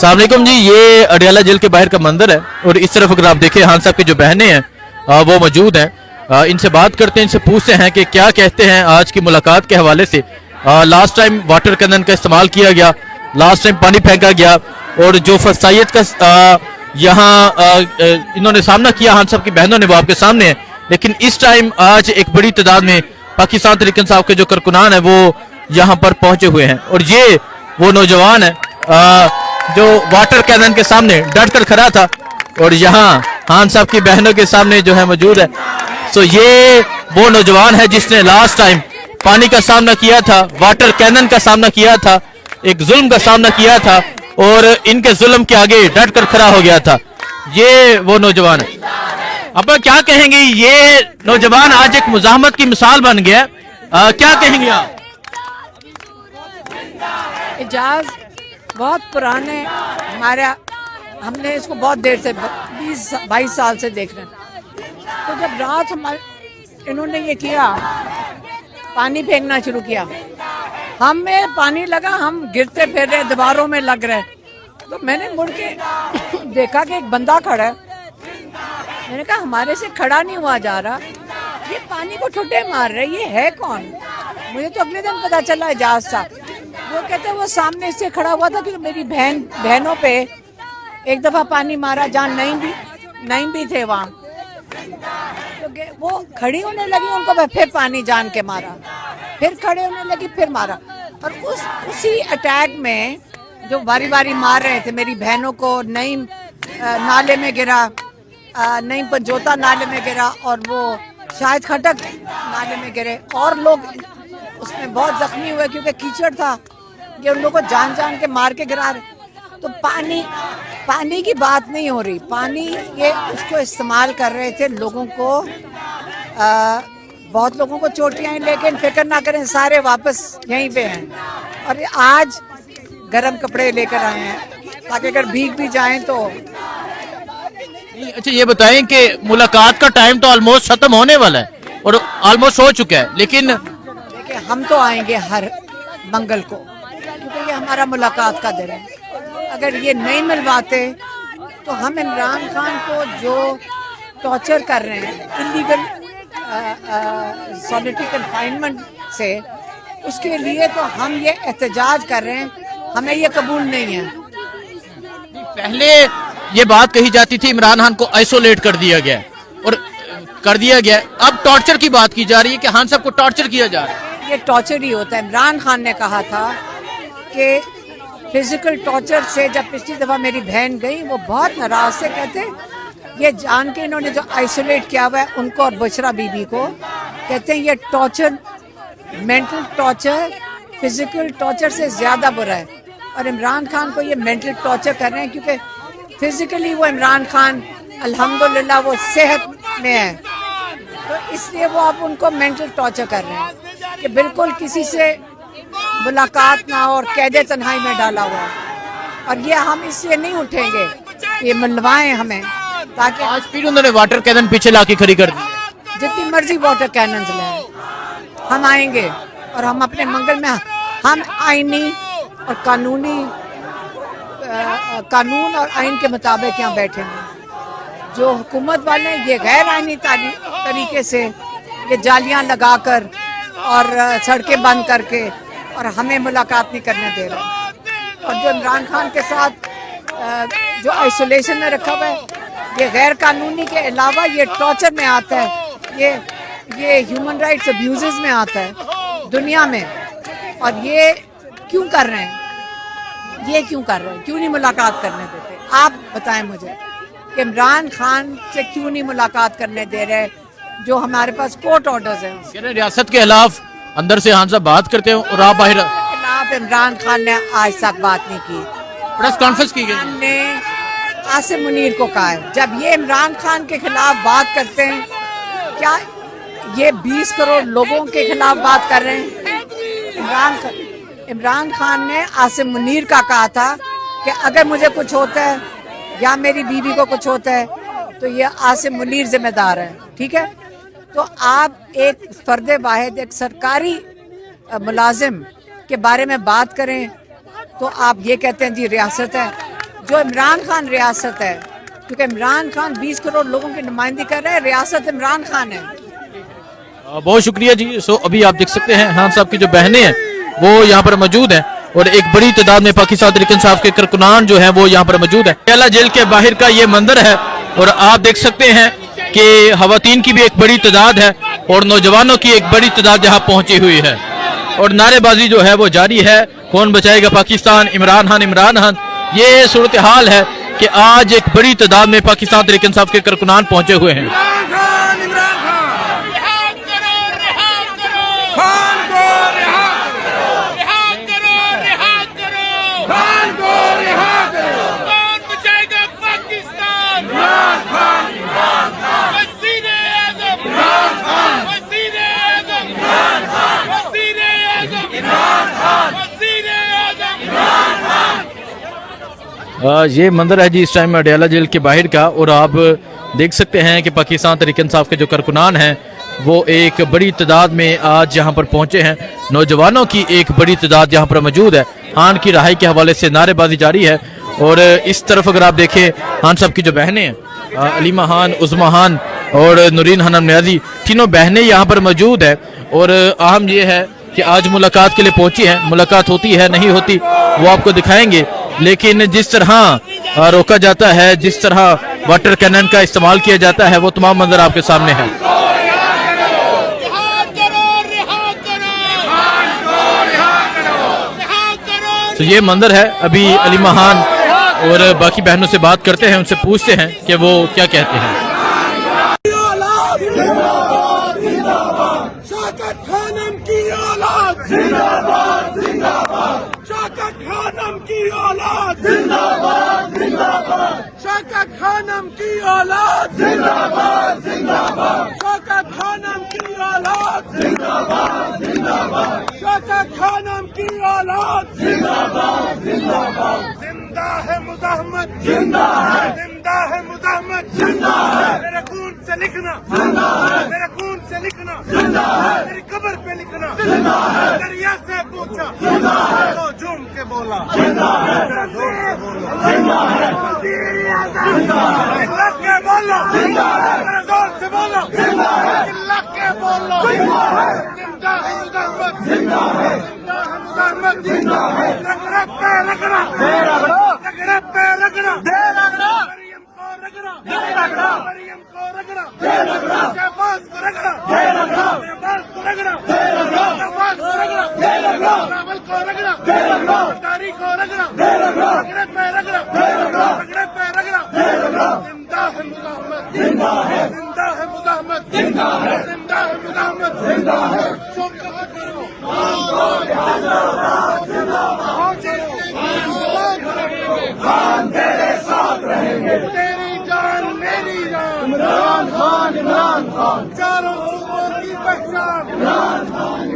अस्सलाम वालेकुम जी, ये अडियाला जेल के बाहर का मंदिर है और इस तरफ अगर आप देखें खान साहब की जो बहनें हैं वो मौजूद हैं। इनसे बात करते हैं, इनसे पूछते हैं कि क्या कहते हैं आज की मुलाकात के हवाले से। लास्ट टाइम वाटर कैनन का इस्तेमाल किया गया, लास्ट टाइम पानी फेंका गया और जो फसाइयत का यहाँ इन्होंने सामना किया खान साहब की बहनों ने, वो आपके सामने है। लेकिन इस टाइम आज एक बड़ी तादाद में पाकिस्तान तहरीक साहब के जो कारकुनान है वो यहाँ पर पहुंचे हुए हैं और ये वो नौजवान है जो वाटर कैनन के सामने डट कर खड़ा था और यहाँ खान साहब की बहनों के सामने जो है मौजूद है। सो ये वो नौजवान है जिसने लास्ट टाइम पानी का सामना किया था, वाटर कैनन का सामना किया था, एक जुल्म का सामना किया था और इनके जुल्म के आगे डट कर खड़ा हो गया था। ये वो नौजवान है। अब क्या कहेंगे, ये नौजवान आज एक मुजाहमत की मिसाल बन गया। क्या कहेंगे आप? एजाज बहुत पुराने हमारा, हमने इसको बहुत देर से 20-22 साल से देख रहे हैं। तो जब रात हमारे इन्होंने ये किया, पानी फेंकना शुरू किया, हमें पानी लगा, हम गिरते फिर रहे, दीवारों में लग रहे। तो मैंने मुड़ के देखा कि एक बंदा खड़ा है। मैंने कहा हमारे से खड़ा नहीं हुआ जा रहा, ये पानी को ठुड्डे मार रहे, ये है कौन? मुझे तो अगले दिन पता चला एजाज था। वो कहते हैं वो सामने से खड़ा हुआ था कि मेरी बहनों पे एक दफा पानी मारा, जहाँ नईम भी थे वहाँ। तो वो खड़ी होने लगी, उनको मैं फिर पानी जान के मारा, फिर खड़े होने लगी, फिर मारा। और उसी अटैक में जो बारी बारी मार रहे थे मेरी बहनों को, नईम नाले में गिरा, नईम पंजोता नाले में गिरा और वो शायद खटक नाले में गिरे और लोग उसमें बहुत जख्मी हुए क्योंकि कीचड़ था। ये उन लोगों को जान जान के मार के गिरा रहे। तो पानी की बात नहीं हो रही, पानी ये उसको इस्तेमाल कर रहे थे लोगों को। बहुत लोगों को चोटियां हैं, लेकिन फिक्र ना करें, सारे वापस यहीं पे हैं। और आज गर्म कपड़े लेकर आए हैं ताकि अगर भीग भी जाएं तो। अच्छा, ये बताएं कि मुलाकात का टाइम तो ऑलमोस्ट खत्म होने वाला है और ऑलमोस्ट हो चुका है, लेकिन देखिए हम तो आएंगे हर मंगल को क्योंकि ये हमारा मुलाकात का दिन है। अगर ये नहीं मिलवाते तो हम इमरान खान को जो टॉर्चर कर रहे हैं इलीगल सॉलिटरी कन्फाइनमेंट से, उसके लिए तो हम ये एहतजाज कर रहे हैं, हमें ये कबूल नहीं है। पहले ये बात कही जाती थी इमरान खान को आइसोलेट कर दिया गया और कर दिया गया, अब टॉर्चर की बात की जा रही है कि खान साहब को टॉर्चर किया जा रहा है। ये टॉर्चर ही होता है। इमरान खान ने कहा था कि फिजिकल टॉर्चर से, जब पिछली दफा मेरी बहन गई वो बहुत नाराज से, कहते ये जान के इन्होंने जो आइसोलेट किया हुआ है उनको और बुशरा बीबी को, कहते हैं ये torture, mental torture physical torture से ज्यादा बुरा है। और इमरान खान को ये मेंटल टॉर्चर कर रहे हैं क्योंकि फिजिकली वो इमरान खान अल्हम्दुलिल्लाह वो सेहत में है, तो इसलिए वो आप उनको मेंटल टॉर्चर कर रहे हैं कि बिल्कुल किसी से मुलाकात ना हो और कैदे तन्हाई में डाला हुआ है। और ये हम इसलिए नहीं उठेंगे, ये मिलवाएं हमें, ताकि आज फिर उन्होंने वाटर कैनन पीछे लाके खड़ी कर दी। जितनी मर्जी वाटर कैनन लें, हम आएंगे और हम अपने मंगल में हम आईनी और कानून और आइन के मुताबिक यहाँ बैठे हैं। जो हुकूमत वाले ये गैर आइनी तरीके से ये जालियां लगाकर और सड़कें बंद करके और हमें मुलाकात नहीं करने दे रहे। और जो इमरान खान के साथ जो आइसोलेशन में रखा हुआ है, ये गैर कानूनी के अलावा ये टॉर्चर में आता है, ये ह्यूमन राइट्स अब्यूजेस में आता है दुनिया में। और ये क्यों कर रहे हैं, ये क्यों कर रहे हैं, क्यों नहीं मुलाकात करने देते? आप बताएं मुझे कि इमरान खान से क्यों नहीं मुलाकात करने दे रहे, जो हमारे पास कोर्ट ऑर्डर्स हैं। रियासत के खिलाफ अंदर से खान साहब बात करते हैं और आप बाहर। खिलाफ इमरान खान ने आज तक बात नहीं की, प्रेस कॉन्फ्रेंस की गई। हमने आसिम मुनीर को कहा है, जब ये इमरान खान के खिलाफ बात करते हैं, क्या ये 20 करोड़ लोगों के खिलाफ बात कर रहे हैं? इमरान खान ने आसिम मुनीर का कहा था कि अगर मुझे कुछ होता है या मेरी बीवी को कुछ होता है तो ये आसिम मुनीर जिम्मेदार है, ठीक है? तो आप एक फर्द वाहिद, एक सरकारी मुलाजिम के बारे में बात करें तो आप ये कहते हैं जी रियासत है। जो इमरान खान रियासत है, क्योंकि इमरान खान 20 करोड़ लोगों की नुमाइंदगी कर रहे हैं, रियासत इमरान खान है। बहुत शुक्रिया जी। सो अभी आप देख सकते हैं खान साहब की जो बहनें हैं वो यहाँ पर मौजूद हैं और एक बड़ी तादाद में पाकिस्तान तहरीक इंसाफ के कारकुनान जो है वो यहाँ पर मौजूद है। अडयाला जेल के बाहर का ये मंजर है और आप देख सकते हैं कि खवातीन की भी एक बड़ी तादाद है और नौजवानों की एक बड़ी तादाद यहाँ पहुंची हुई है और नारेबाजी जो है वो जारी है, कौन बचाएगा पाकिस्तान, इमरान खान इमरान खान। ये सूरत हाल है कि आज एक बड़ी तादाद में पाकिस्तान तहरीक इंसाफ के कारकुनान पहुंचे हुए हैं। ये मंजर है जी इस टाइम अडयाला जेल के बाहर का और आप देख सकते हैं कि पाकिस्तान तहरीक इंसाफ के जो कारकुनान हैं वो एक बड़ी तादाद में आज यहाँ पर पहुंचे हैं। नौजवानों की एक बड़ी तादाद यहाँ पर मौजूद है। खान की रहाई के हवाले से नारेबाजी जारी है और इस तरफ अगर आप देखें खान साहब की जो बहनें हैं अलीमा खान, उज़मा खान और नूरीन खान नियाज़ी, तीनों बहनें यहाँ पर मौजूद है और अहम ये है कि आज मुलाकात के लिए पहुंची हैं। मुलाकात होती है नहीं होती वो आपको दिखाएंगे, लेकिन जिस तरह रोका जाता है, जिस तरह वाटर कैनन का इस्तेमाल किया जाता है, वो तमाम मंजर आपके सामने है। तो ये मंजर है। अभी अलीमा खान और बाकी बहनों से बात करते हैं, उनसे पूछते हैं कि वो क्या कहते हैं। शौकत खानम की औलाद जिंदाबाद जिंदाबाद, शौकत खानम की औलाद जिंदाबाद जिंदाबाद, शौकत खानम की औलाद जिंदाबाद जिंदाबाद, शौकत खानम की औलाद जिंदाबाद जिंदाबाद, शौकत खानम की औलाद जिंदाबाद जिंदाबाद। जिंदा है मुज़ाहमत, जिंदा है, जिंदा है मुज़ाहमत, जिंदा है, मेरे खून से लिखना, जिंदा है, मेरे खून से लिखना, जिंदा है, मेरी कब्र पे लिखना, जिंदा है, दरिया से पूछा, जिंदा है, तो झूम के बोला, जिंदा है, जरा जोर से बोलो, जिंदा है, जिंदा है, चिल्ला के बोलो, जिंदा है, जरा जोर से बोलो, जिंदा है, चिल्ला के बोलो, जिंदा है, जिंदा है मुज़ाहमत, जिंदा है, जिंदा है मुज़ाहमत, जिंदा है, रगड़ा पे रगड़ा, रगड़ा पे रगड़ा, मरियम को रगड़ा, मरियम को रगड़ा, शहबाज को रगड़ा, शहबाज को रगड़ा, शहबाज को रगड़ा, रावल को रगड़ा, अटारी को रगड़ा, रगड़े पे रगड़ा, रगड़े पे रगड़ा। जिंदा है मुज़ाहमत, जिंदा है, जिंदा है मुज़ाहमत, जिंदा है, जिंदा है मुज़ाहमत, जिंदा है। शौकत करो, खान तेरे साथ रहेंगे, तेरी जान मेरी जान, इमरान खान, इमरान खान, चारों सूबों की पहचान, इमरान खान।